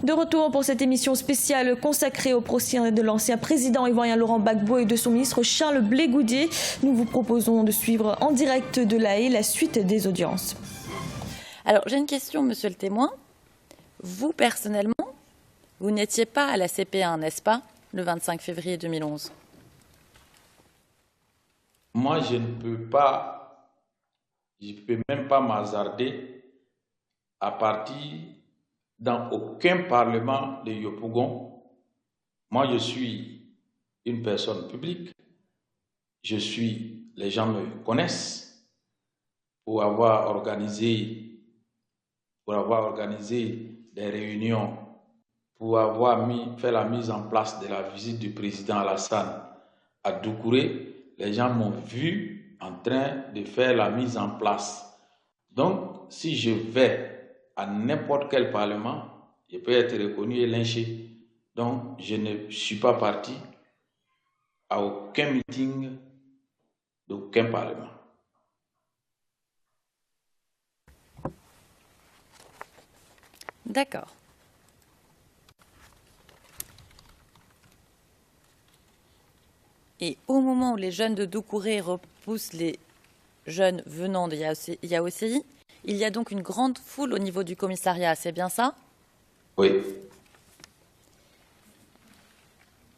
De retour pour cette émission spéciale consacrée au procès de l'ancien président ivoirien Laurent Gbagbo et de son ministre Charles Blé Goudié. Nous vous proposons de suivre en direct de La Haye la suite des audiences. Alors, j'ai une question, monsieur le témoin. Vous, personnellement, vous n'étiez pas à la CP1, n'est-ce pas, le 25 février 2011? Moi, je peux même pas m'hasarder à partir dans aucun parlement de Yopougon. Moi, je suis une personne publique. Les gens me connaissent pour avoir organisé des réunions, pour avoir fait la mise en place de la visite du président Alassane à Doucouré. Les gens m'ont vu en train de faire la mise en place. Donc, si je vais à n'importe quel parlement, je peux être reconnu et lynché. Donc, je ne suis pas parti à aucun meeting d'aucun parlement. D'accord. Et au moment où les jeunes de Doucouré repoussent les jeunes venant de Yaoséi, il y a donc une grande foule au niveau du commissariat, c'est bien ça? Oui.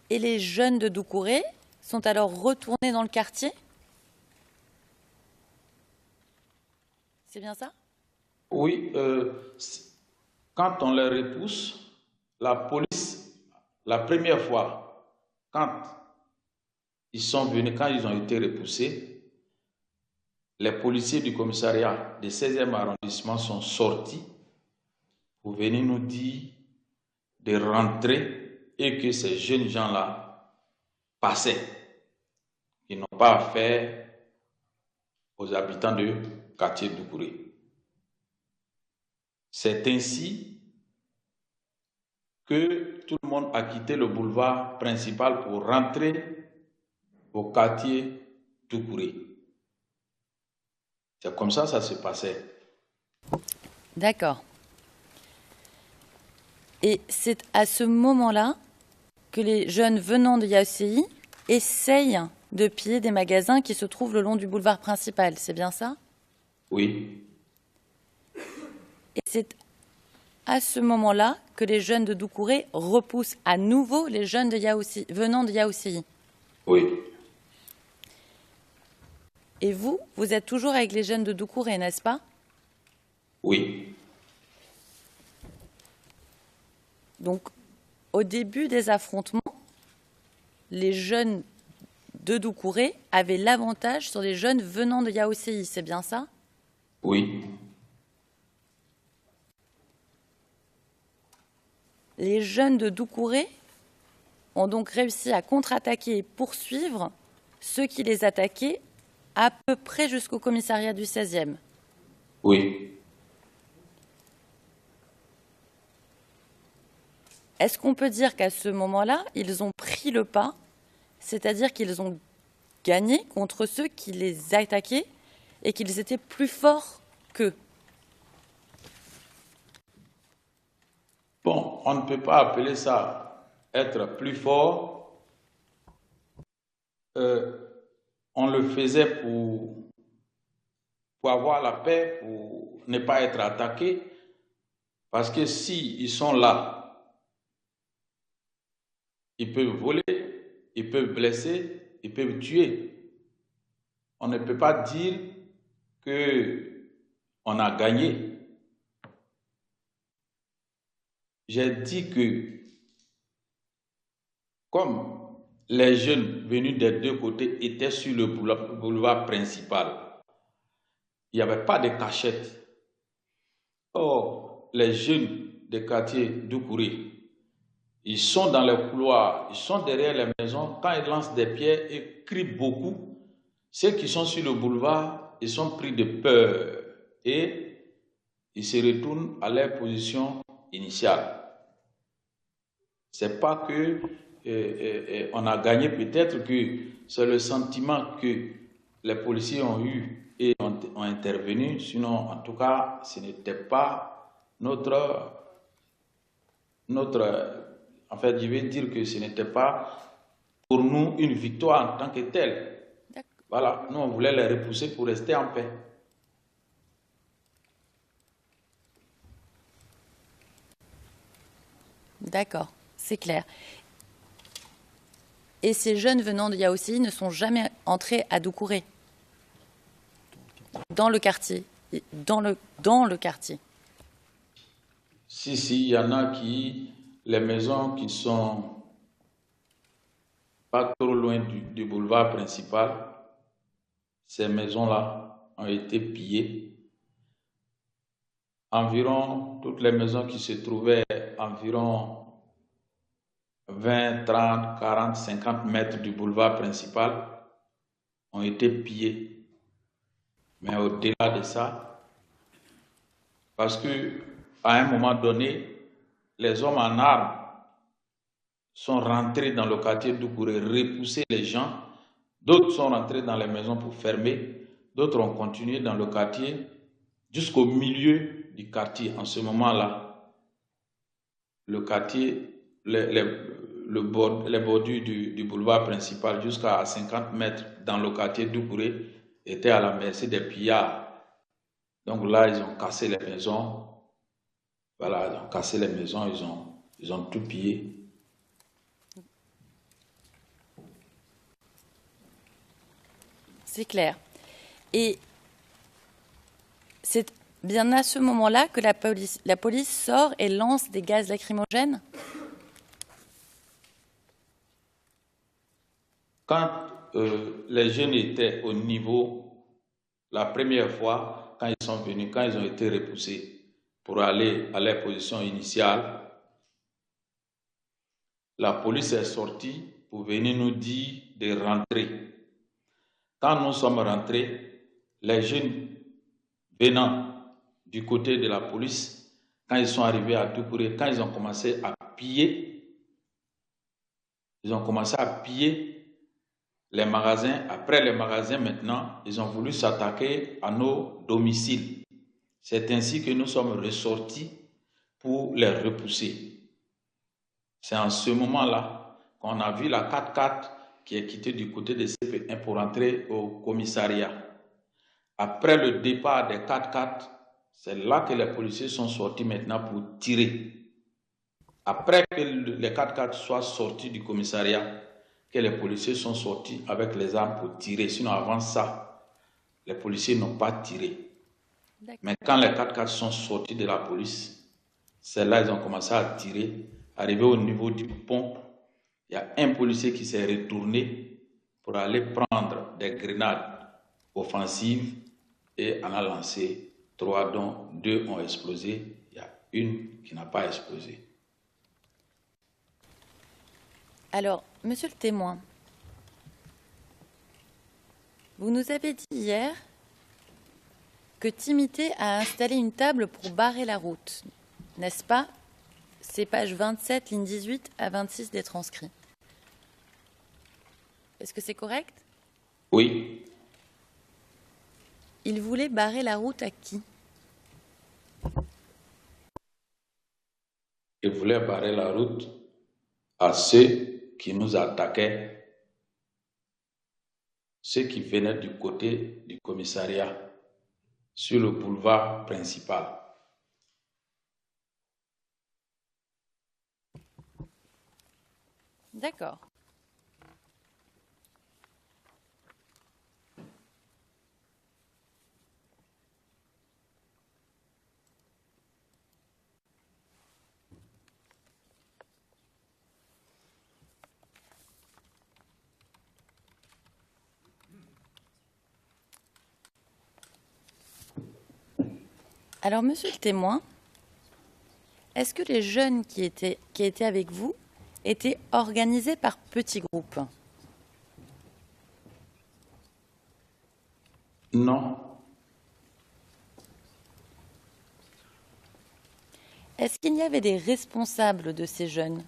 Et les jeunes de Doucouré sont alors retournés dans le quartier? C'est bien ça? Oui. Quand on les repousse, la police, la première fois, quand ils sont venus, quand ils ont été repoussés, les policiers du commissariat du 16e arrondissement sont sortis pour venir nous dire de rentrer et que ces jeunes gens-là passaient. Ils n'ont pas affaire aux habitants du quartier Doucouré. C'est ainsi que tout le monde a quitté le boulevard principal pour rentrer au quartier Doucouré. C'est comme ça se passait. D'accord. Et c'est à ce moment-là que les jeunes venant de Yaoséi essayent de piller des magasins qui se trouvent le long du boulevard principal, c'est bien ça? Oui. Et c'est à ce moment-là que les jeunes de Doucouré repoussent à nouveau les jeunes venant de Yaoséi? Oui. Et vous êtes toujours avec les jeunes de Doucouré, n'est-ce pas? Oui. Donc, au début des affrontements, les jeunes de Doucouré avaient l'avantage sur les jeunes venant de Yaoséi, c'est bien ça? Oui. Les jeunes de Doucouré ont donc réussi à contre-attaquer et poursuivre ceux qui les attaquaient à peu près jusqu'au commissariat du 16e. Oui. Est-ce qu'on peut dire qu'à ce moment-là, ils ont pris le pas, c'est-à-dire qu'ils ont gagné contre ceux qui les attaquaient et qu'ils étaient plus forts qu'eux? Bon, on ne peut pas appeler ça être plus fort. On le faisait pour avoir la paix, pour ne pas être attaqué. Parce que s'ils sont là, ils peuvent voler, ils peuvent blesser, ils peuvent tuer. On ne peut pas dire qu'on a gagné. J'ai dit que comme les jeunes venus des deux côtés étaient sur le boulevard principal, il n'y avait pas de cachette. Or, les jeunes des quartiers Doucouré, ils sont dans les couloirs, ils sont derrière les maisons. Quand ils lancent des pierres et crient beaucoup, ceux qui sont sur le boulevard, ils sont pris de peur et ils se retournent à leur position initiale. C'est pas que on a gagné, peut-être que c'est le sentiment que les policiers ont eu et ont intervenu. Sinon, en tout cas, ce n'était pas notre en fait, je vais dire que ce n'était pas pour nous une victoire en tant que telle. Voilà, nous on voulait les repousser pour rester en paix. D'accord, c'est clair. Et ces jeunes venant de Yaoundé ne sont jamais entrés à Doucouré, dans le quartier, dans le quartier. Si, il y en a les maisons qui sont pas trop loin du boulevard principal, ces maisons-là ont été pillées. Environ, toutes les maisons qui se trouvaient environ 20, 30, 40, 50 mètres du boulevard principal ont été pillées. Mais au-delà de ça, parce que à un moment donné, les hommes en armes sont rentrés dans le quartier Doucouré, repousser les gens. D'autres sont rentrés dans les maisons pour fermer. D'autres ont continué dans le quartier jusqu'au milieu du quartier. En ce moment-là, le quartier, les bordures du boulevard principal jusqu'à 50 mètres dans le quartier Doucouré étaient à la merci des pillards. Donc là, ils ont cassé les maisons. Voilà, ils ont cassé les maisons, ils ont tout pillé. C'est clair. Et c'est bien à ce moment-là que la police sort et lance des gaz lacrymogènes? Quand les jeunes étaient au niveau, la première fois, quand ils sont venus, quand ils ont été repoussés pour aller à leur position initiale, la police est sortie pour venir nous dire de rentrer. Quand nous sommes rentrés, les jeunes venant du côté de la police, quand ils sont arrivés à Doucouré, quand ils ont commencé à piller, les magasins. Après les magasins, maintenant, ils ont voulu s'attaquer à nos domiciles. C'est ainsi que nous sommes ressortis pour les repousser. C'est en ce moment-là qu'on a vu la 4x4 qui est quittée du côté de CP1 pour entrer au commissariat. Après le départ des 4x4, c'est là que les policiers sont sortis maintenant pour tirer. Après que les 4x4 soient sortis du commissariat, que les policiers sont sortis avec les armes pour tirer. Sinon, avant ça, les policiers n'ont pas tiré. Mais quand les 4x4 sont sortis de la police, c'est là qu'ils ont commencé à tirer. Arrivé au niveau du pont, il y a un policier qui s'est retourné pour aller prendre des grenades offensives et en a lancé 3, dont 2 ont explosé. Il y a une qui n'a pas explosé. Alors, monsieur le témoin, vous nous avez dit hier que Timité a installé une table pour barrer la route, n'est-ce pas? C'est page 27, ligne 18 à 26 des transcrits. Est-ce que c'est correct? Oui. Il voulait barrer la route à qui? Il voulait barrer la route à ceux qui nous attaquaient, ceux qui venaient du côté du commissariat, sur le boulevard principal. D'accord. Alors, monsieur le témoin, est-ce que les jeunes qui étaient avec vous étaient organisés par petits groupes? Non. Est-ce qu'il y avait des responsables de ces jeunes?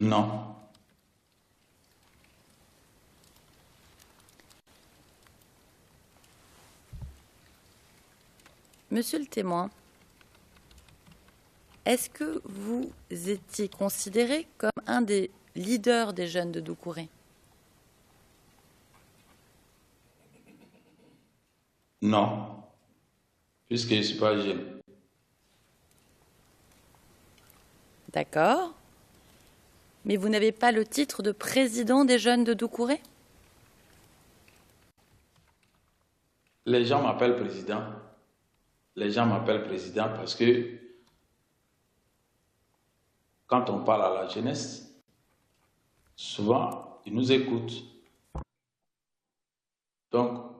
Non. Monsieur le témoin, est-ce que vous étiez considéré comme un des leaders des jeunes de Doucouré? Non, puisque je ne suis pas jeune. D'accord. Mais vous n'avez pas le titre de président des jeunes de Doucouré? Les gens m'appellent président. Les gens m'appellent président parce que quand on parle à la jeunesse, souvent, ils nous écoutent. Donc,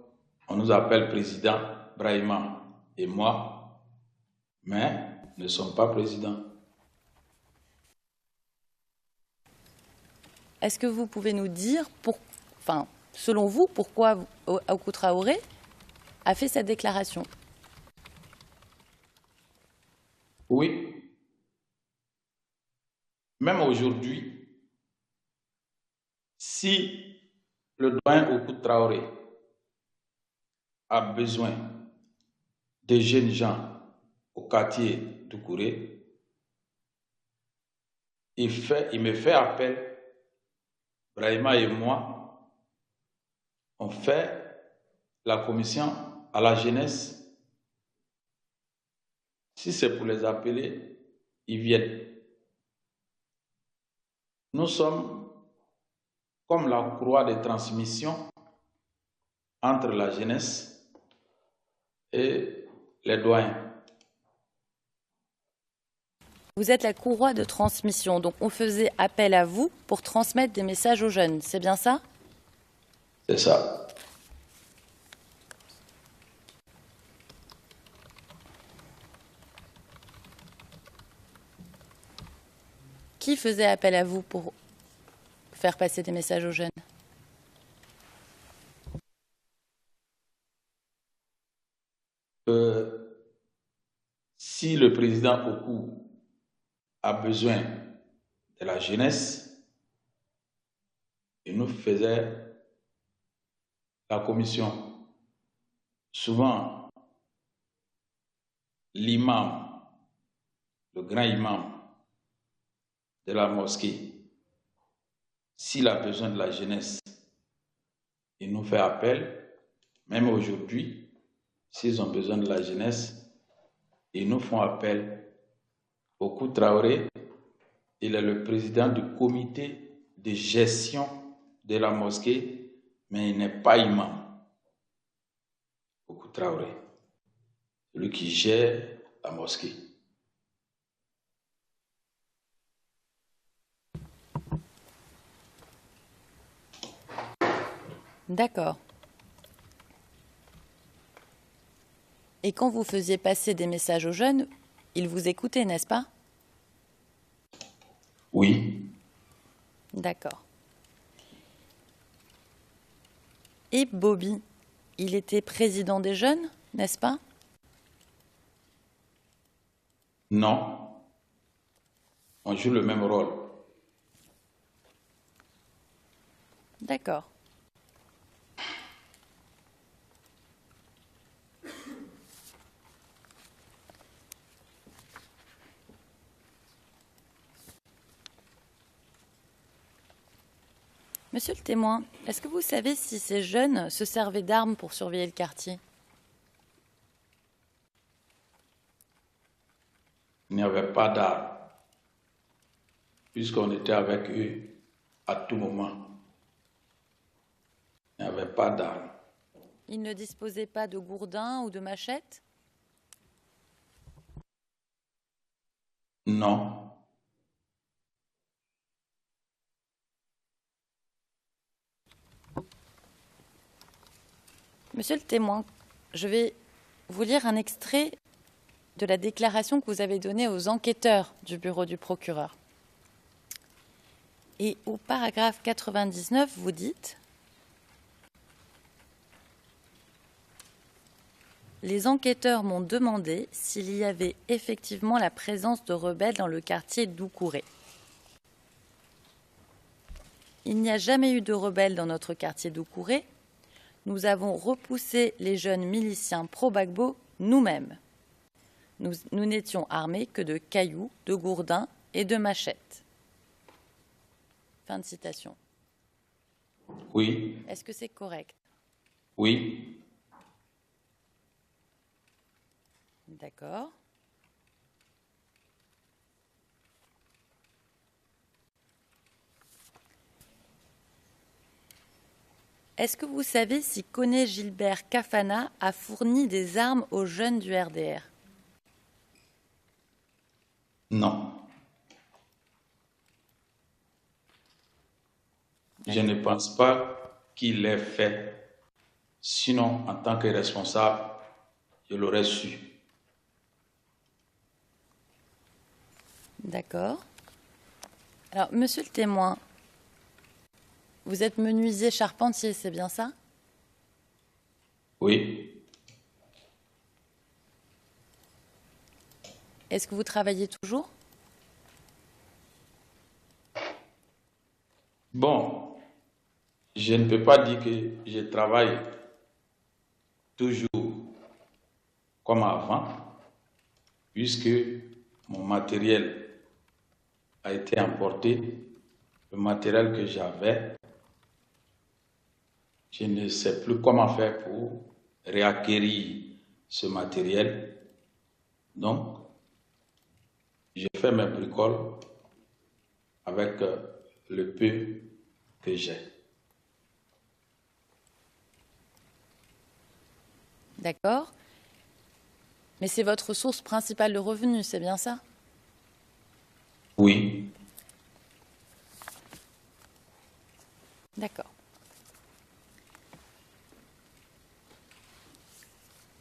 on nous appelle président, Brahima et moi, mais ne sommes pas présidents. Est-ce que vous pouvez nous dire, selon vous, pourquoi Aoukou Traoré a fait cette déclaration? Oui. Même aujourd'hui, si le doyen Aoukou Traoré a besoin de jeunes gens au quartier Doucouré, il me fait appel. Brahima et moi, on fait la commission à la jeunesse. Si c'est pour les appeler, ils viennent. Nous sommes comme la croix de transmission entre la jeunesse et les doyens. Vous êtes la courroie de transmission, donc on faisait appel à vous pour transmettre des messages aux jeunes, c'est bien ça? C'est ça. Qui faisait appel à vous pour faire passer des messages aux jeunes? Si le président Aoukou a besoin de la jeunesse, il nous faisait la commission. Souvent, l'imam, le grand imam de la mosquée, s'il a besoin de la jeunesse, il nous fait appel. Même aujourd'hui, s'ils ont besoin de la jeunesse, ils nous font appel. Aoukou Traoré, il est le président du comité de gestion de la mosquée, mais il n'est pas imam. Aoukou Traoré, celui qui gère la mosquée. D'accord. Et quand vous faisiez passer des messages aux jeunes, ils vous écoutaient, n'est-ce pas? Oui. D'accord. Et Bobby, il était président des jeunes, n'est-ce pas? Non. On joue le même rôle. D'accord. Monsieur le témoin, est-ce que vous savez si ces jeunes se servaient d'armes pour surveiller le quartier? Il n'y avait pas d'armes, puisqu'on était avec eux à tout moment. Il n'y avait pas d'armes. Ils ne disposaient pas de gourdins ou de machettes? Non. Monsieur le témoin, je vais vous lire un extrait de la déclaration que vous avez donnée aux enquêteurs du bureau du procureur. Et au paragraphe 99, vous dites « Les enquêteurs m'ont demandé s'il y avait effectivement la présence de rebelles dans le quartier Doucouré. Il n'y a jamais eu de rebelles dans notre quartier Doucouré. Nous avons repoussé les jeunes miliciens pro-Gbagbo nous-mêmes. Nous n'étions armés que de cailloux, de gourdins et de machettes. Fin de citation. Oui, Est-ce que c'est correct? oui, D'accord. Est-ce que vous savez si Koné Gilbert Kafana a fourni des armes aux jeunes du RDR? non. Je ne pense pas qu'il l'ait fait. Sinon, en tant que responsable, je l'aurais su. D'accord. Alors, monsieur le témoin, vous êtes menuisier charpentier, c'est bien ça? Oui, Est-ce que vous travaillez toujours? bon, je ne peux pas dire que je travaille toujours comme avant, puisque mon matériel a été emporté. Le matériel que j'avais, je ne sais plus comment faire pour réacquérir ce matériel. Donc, j'ai fait mes bricoles avec le peu que j'ai. D'accord. Mais c'est votre source principale de revenus, c'est bien ça? Oui, D'accord.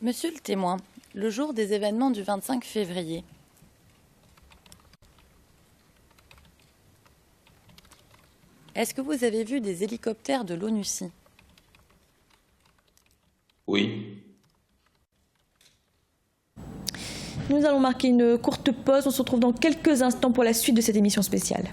Monsieur le témoin, le jour des événements du 25 février, est-ce que vous avez vu des hélicoptères de l'ONUCI? oui. Nous allons marquer une courte pause. On se retrouve dans quelques instants pour la suite de cette émission spéciale.